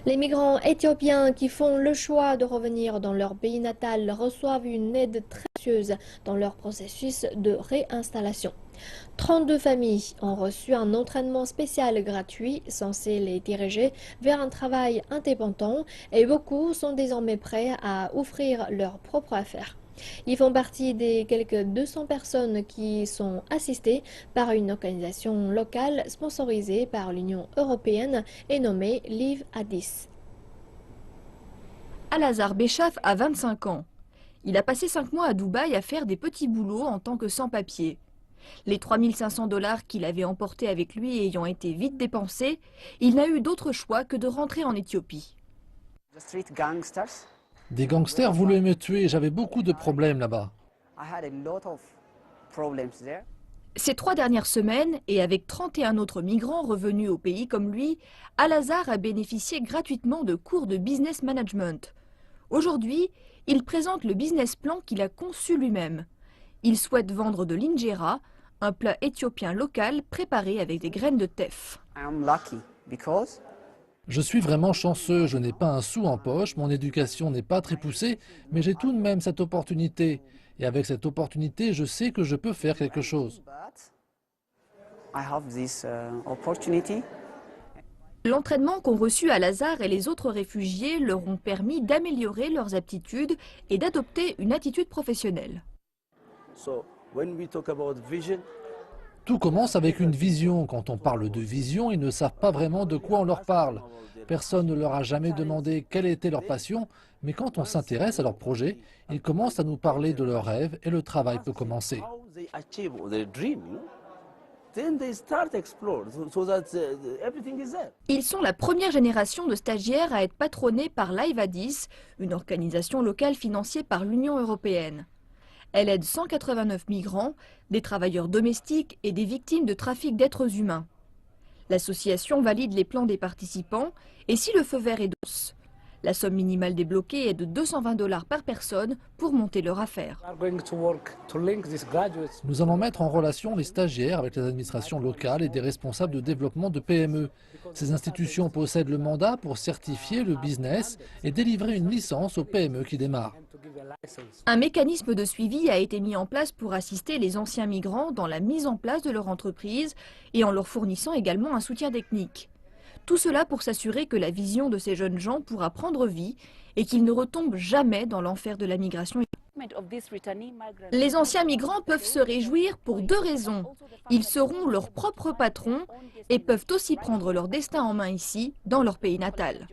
Les migrants éthiopiens qui font le choix de revenir dans leur pays natal reçoivent une aide très précieuse dans leur processus de réinstallation. 32 familles ont reçu un entraînement spécial gratuit censé les diriger vers un travail indépendant et beaucoup sont désormais prêts à ouvrir leurs propres affaires. Ils font partie des quelques 200 personnes qui sont assistées par une organisation locale sponsorisée par l'Union européenne et nommée Live Addis. Alazar Béchaf a 25 ans. Il a passé 5 mois à Dubaï à faire des petits boulots en tant que sans-papier. Les 3 500 $ qu'il avait emportés avec lui ayant été vite dépensés, il n'a eu d'autre choix que de rentrer en Éthiopie. Des gangsters voulaient me tuer, j'avais beaucoup de problèmes là-bas. Ces 3 dernières semaines, et avec 31 autres migrants revenus au pays comme lui, Alazar a bénéficié gratuitement de cours de business management. Aujourd'hui, il présente le business plan qu'il a conçu lui-même. Il souhaite vendre de l'injera, un plat éthiopien local préparé avec des graines de teff. Je suis vraiment chanceux, je n'ai pas un sou en poche, mon éducation n'est pas très poussée, mais j'ai tout de même cette opportunité. Et avec cette opportunité, je sais que je peux faire quelque chose. L'entraînement qu'ont reçu Alazar et les autres réfugiés leur ont permis d'améliorer leurs aptitudes et d'adopter une attitude professionnelle. Tout commence avec une vision. Quand on parle de vision, ils ne savent pas vraiment de quoi on leur parle. Personne ne leur a jamais demandé quelle était leur passion, mais quand on s'intéresse à leur projet, ils commencent à nous parler de leurs rêves et le travail peut commencer. Ils sont la première génération de stagiaires à être patronnés par Live Addis, une organisation locale financée par l'Union européenne. Elle aide 189 migrants, des travailleurs domestiques et des victimes de trafic d'êtres humains. L'association valide les plans des participants et si le feu vert est d'os. La somme minimale débloquée est de 220 $ par personne pour monter leur affaire. Nous allons mettre en relation les stagiaires avec les administrations locales et des responsables de développement de PME. Ces institutions possèdent le mandat pour certifier le business et délivrer une licence aux PME qui démarrent. Un mécanisme de suivi a été mis en place pour assister les anciens migrants dans la mise en place de leur entreprise et en leur fournissant également un soutien technique. Tout cela pour s'assurer que la vision de ces jeunes gens pourra prendre vie et qu'ils ne retombent jamais dans l'enfer de la migration. Les anciens migrants peuvent se réjouir pour 2 raisons. Ils seront leurs propres patrons et peuvent aussi prendre leur destin en main ici, dans leur pays natal.